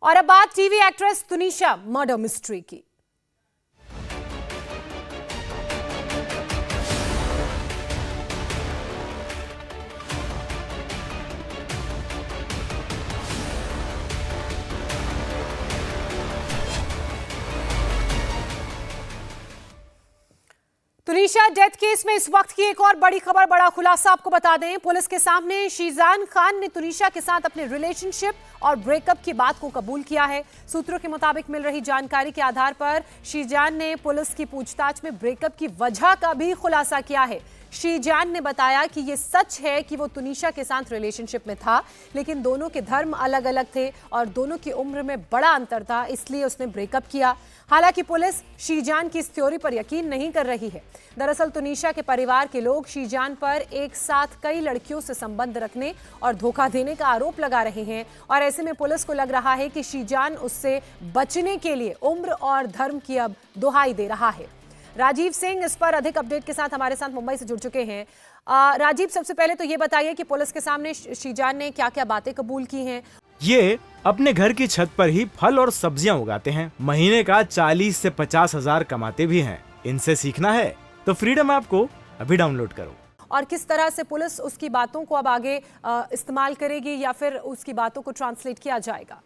और अब बात TV actress Tunisha murder mystery की। तुनिशा डेथ केस में इस वक्त की एक और बड़ी खबर, बड़ा खुलासा आपको बता दें। पुलिस के सामने शीजान खान ने तुनिशा के साथ अपने रिलेशनशिप और ब्रेकअप की बात को कबूल किया है। सूत्रों के मुताबिक मिल रही जानकारी के आधार पर शीजान ने पुलिस की पूछताछ में ब्रेकअप की वजह का भी खुलासा किया है। शीजान ने बताया कि यह सच है कि वो तुनिशा के साथ रिलेशनशिप में था, लेकिन दोनों के धर्म अलग अलग थे और दोनों की उम्र में बड़ा अंतर था, इसलिए उसने ब्रेकअप किया। हालांकि पुलिस शीजान की इस थ्योरी पर यकीन नहीं कर रही है। दरअसल तुनिशा के परिवार के लोग शीजान पर एक साथ कई लड़कियों से संबंध रखने और धोखा देने का आरोप लगा रहे हैं और ऐसे में पुलिस को लग रहा है कि शीजान उससे बचने के लिए उम्र और धर्म की अब दुहाई दे रहा है। राजीव सिंह इस पर अधिक अपडेट के साथ हमारे साथ मुंबई से जुड़ चुके हैं। राजीव, सबसे पहले तो ये बताइए कि पुलिस के सामने शीजान ने क्या क्या बातें कबूल की हैं? ये अपने घर की छत पर ही फल और सब्जियां उगाते हैं। महीने का 40 से 50 हजार कमाते भी हैं। इनसे सीखना है तो फ्रीडम ऐप को अभी डाउनलोड करो। और किस तरह से पुलिस उसकी बातों को अब आगे इस्तेमाल करेगी या फिर उसकी बातों को ट्रांसलेट किया जाएगा?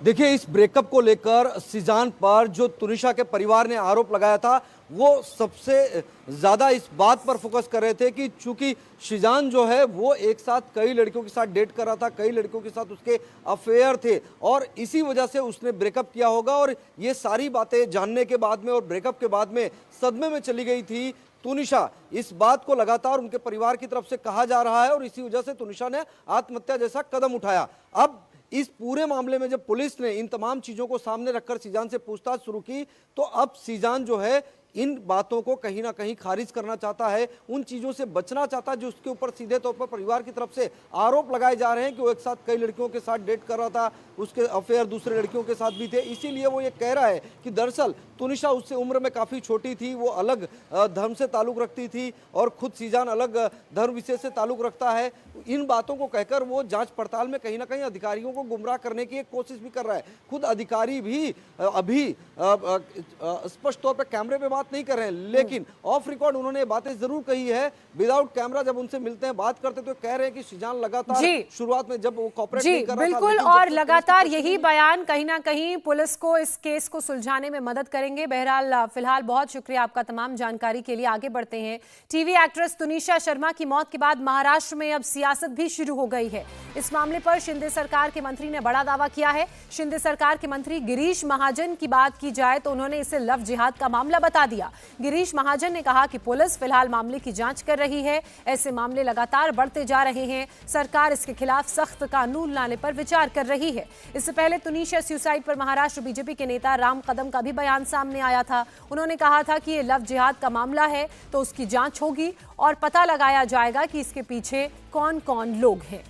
देखिए, इस ब्रेकअप को लेकर शीजान पर जो तुनिशा के परिवार ने आरोप लगाया था, वो सबसे ज़्यादा इस बात पर फोकस कर रहे थे कि चूंकि शीजान जो है वो एक साथ कई लड़कियों के साथ डेट कर रहा था, कई लड़कियों के साथ उसके अफेयर थे और इसी वजह से उसने ब्रेकअप किया होगा। और ये सारी बातें जानने के बाद में और ब्रेकअप के बाद में सदमे में चली गई थी तुनिशा। इस बात को लगातार उनके परिवार की तरफ से कहा जा रहा है और इसी वजह से तुनिशा ने आत्महत्या जैसा कदम उठाया। अब इस पूरे मामले में जब पुलिस ने इन तमाम चीजों को सामने रखकर शीजान से पूछताछ शुरू की तो अब शीजान जो है इन बातों को कहीं ना कहीं खारिज करना चाहता है, उन चीज़ों से बचना चाहता है जो उसके ऊपर सीधे तौर पर परिवार की तरफ से आरोप लगाए जा रहे हैं कि वो एक साथ कई लड़कियों के साथ डेट कर रहा था, उसके अफेयर दूसरे लड़कियों के साथ भी थे। इसीलिए वो ये कह रहा है कि दरअसल तुनिशा उससे उम्र में काफ़ी छोटी थी, वो अलग धर्म से ताल्लुक़ रखती थी और खुद शीजान अलग धर्म विशेष से ताल्लुक़ रखता है। इन बातों को कहकर वो जाँच पड़ताल में कहीं ना कहीं अधिकारियों को गुमराह करने की एक कोशिश भी कर रहा है। खुद अधिकारी भी अभी स्पष्ट तौर पर कैमरे पर बात नहीं कर रहे हैं, लेकिन ऑफ रिकॉर्ड उन्होंने बातें जरूर कही है। विदाउट कैमरा जब उनसे मिलते हैं, बात करते तो कह रहे हैं कि शीजान लगातार शुरुआत में जब वो कॉपरेट नहीं कर रहा था, बिल्कुल, और लगातार यही बयान कहीं ना कहीं पुलिस को इस केस को सुलझाने में मदद करेंगे। बहरहाल फिलहाल बहुत शुक्रिया आपका तमाम जानकारी के लिए। आगे बढ़ते हैं। टीवी एक्ट्रेस तुनिशा शर्मा की मौत के बाद महाराष्ट्र में अब सियासत भी शुरू हो गई है। इस मामले पर शिंदे सरकार के मंत्री ने बड़ा दावा किया है। शिंदे सरकार के मंत्री गिरीश महाजन की बात की जाए तो उन्होंने इसे लव जिहाद का मामला बता दिया। गिरीश महाजन ने कहा कि पुलिस फिलहाल मामले की जांच कर रही है, ऐसे मामले लगातार बढ़ते जा रहे हैं, सरकार इसके खिलाफ सख्त कानून लाने पर विचार कर रही है। इससे पहले तुनिशा सुसाइड पर महाराष्ट्र बीजेपी के नेता राम कदम का भी बयान सामने आया था। उन्होंने कहा था कि ये लव जिहाद का मामला है तो उसकी जांच होगी और पता लगाया जाएगा कि इसके पीछे कौन कौन लोग हैं।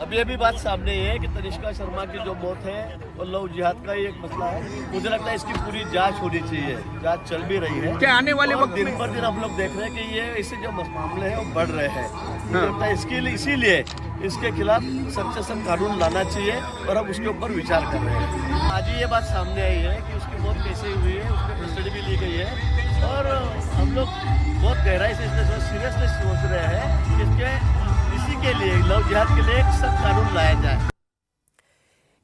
अब ये भी बात सामने है कि तनिष्का शर्मा की जो मौत है वो लव जिहाद का ही एक मसला है। मुझे लगता है इसकी पूरी जांच होनी चाहिए, जांच चल भी रही है। क्या आने वाले वक्त दिन पर दिन हम लोग देख रहे हैं कि ये इससे जो मामले हैं वो बढ़ रहे हैं। मुझे लगता है इसके लिए इसीलिए इसके खिलाफ सख्त से सख्त कानून लाना चाहिए और हम उसके ऊपर विचार कर रहे हैं। आज ही ये बात सामने आई है कि उसकी मौत कैसे हुई है, उसकी कस्टडी भी ली गई है और हम लोग बहुत गहराई से इसमें सीरियसली सोच रहे हैं कि इसी के लिए लव जिहाद के लिए एक सख्त कानून लाया जाए।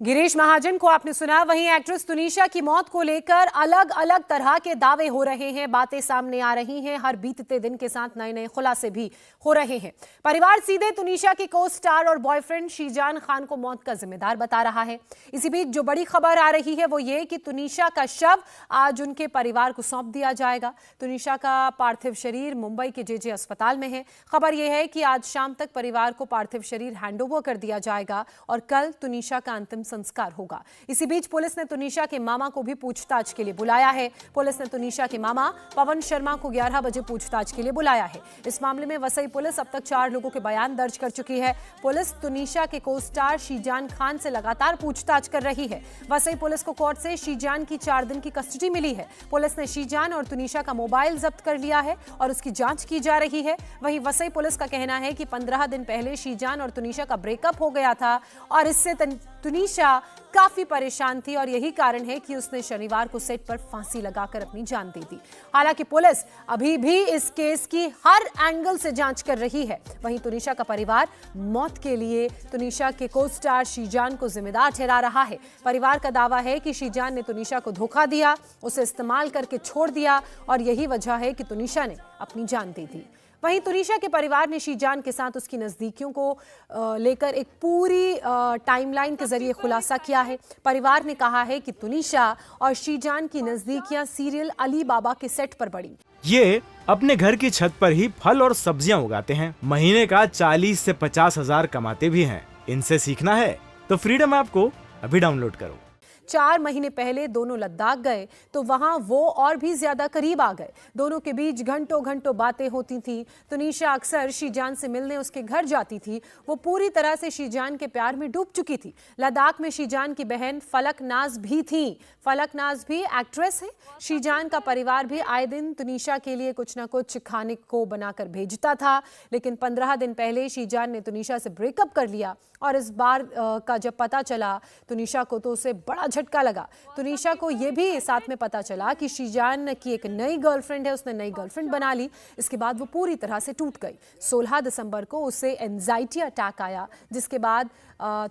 गिरीश महाजन को आपने सुना। वहीं एक्ट्रेस तुनिशा की मौत को लेकर अलग अलग तरह के दावे हो रहे हैं, बातें सामने आ रही हैं। हर बीतते दिन के साथ नए नए खुलासे भी हो रहे हैं। परिवार सीधे तुनिशा के को स्टार और बॉयफ्रेंड शीजान खान को मौत का जिम्मेदार बता रहा है। इसी बीच जो बड़ी खबर आ रही है वो ये कि तुनिशा का शव आज उनके परिवार को सौंप दिया जाएगा। तुनिशा का पार्थिव शरीर मुंबई के जेजे अस्पताल में है। खबर यह है कि आज शाम तक परिवार को पार्थिव शरीर हैंडओवर कर दिया जाएगा और कल तुनिशा का अंतिम संस्कार होगा। इसी बीच पुलिस ने तुनिशा के मामा को भी पूछताछ के लिए बुलाया है। पुलिस ने तुनिशा के मामा पवन शर्मा को 11 बजे पूछताछ के लिए बुलाया है। इस मामले में वसई पुलिस अब तक 4 लोगों के बयान दर्ज कर चुकी है। पुलिस तुनिशा के को स्टार शीजान खान से लगातार पूछताछ कर रही है। वसई पुलिस को कोर्ट से शीजान की 4 दिन की कस्टडी मिली है। पुलिस ने शीजान और तुनिशा का मोबाइल जब्त कर लिया है और उसकी जांच की जा रही है। वहीं वसई पुलिस का कहना है कि 15 दिन पहले शीजान और तुनिशा का ब्रेकअप हो गया था और इससे तुनिशा काफी परेशान थी और यही कारण है कि उसने शनिवार को सेट पर फांसी लगाकर अपनी जान दे दी। हालांकि पुलिस अभी भी इस केस की हर एंगल से जांच कर रही है। वहीं तुनिशा का परिवार मौत के लिए तुनिशा के को स्टार शीजान को जिम्मेदार ठहरा रहा है। परिवार का दावा है कि शीजान ने तुनिशा को धोखा दिया, उसे इस्तेमाल करके छोड़ दिया और यही वजह है कि तुनिशा ने अपनी जान दे दी। वहीं तुनिशा के परिवार ने शीजान के साथ उसकी नजदीकियों को लेकर एक पूरी टाइमलाइन के जरिए खुलासा किया है। परिवार ने कहा है कि तुनिशा और शीजान की नजदीकियां सीरियल अली बाबा के सेट पर बढ़ी। ये अपने घर की छत पर ही फल और सब्जियां उगाते हैं। महीने का 40 से 50 हजार कमाते भी हैं। इनसे सीखना है तो फ्रीडम ऐप को अभी डाउनलोड करो। 4 महीने पहले दोनों लद्दाख गए तो वहां वो और भी ज्यादा करीब आ गए। दोनों के बीच घंटों घंटों बातें होती थी। तुनिशा अक्सर शीजान से मिलने उसके घर जाती थी। वो पूरी तरह से शीजान के प्यार में डूब चुकी थी। लद्दाख में शीजान की बहन फलक नाज भी थी। फलक नाज भी एक्ट्रेस है। शीजान का परिवार भी आए दिन तुनिशा के लिए कुछ ना कुछ खाने को बनाकर भेजता था। लेकिन 15 दिन पहले शीजान ने तुनिशा से ब्रेकअप कर लिया और इस बार का जब पता चला तुनिशा को तो उसे बड़ा झटका लगा। तुनिशा को यह भी साथ में पता चला कि शीजान की एक नई गर्लफ्रेंड है, उसने नई गर्लफ्रेंड बना ली। इसके बाद वो पूरी तरह से टूट गई। 16 दिसंबर को उसे एंजाइटी अटैक आया, जिसके बाद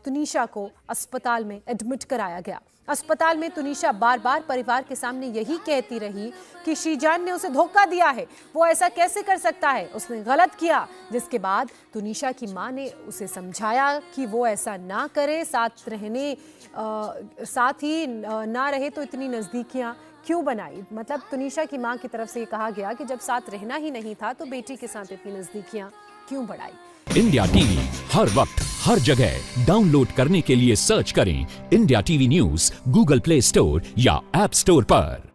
तुनिशा को अस्पताल में एडमिट कराया गया। अस्पताल में तुनिशा बार बार परिवार के सामने यही कहती रही कि शीजान ने उसे धोखा दिया है, वो ऐसा कैसे कर सकता है, उसने गलत किया। जिसके बाद तुनिशा की मां ने उसे समझाया कि वो ऐसा ना करे, साथ ही ना रहे तो इतनी नज़दीकियां क्यों बनाई। मतलब तुनिशा की मां की तरफ से ये कहा गया कि जब साथ रहना ही नहीं था तो बेटी के साथ इतनी नज़दीकियां क्यों बढ़ाई। इंडिया टीवी हर वक्त हर जगह डाउनलोड करने के लिए सर्च करें India TV news Google play store या ऐप स्टोर पर।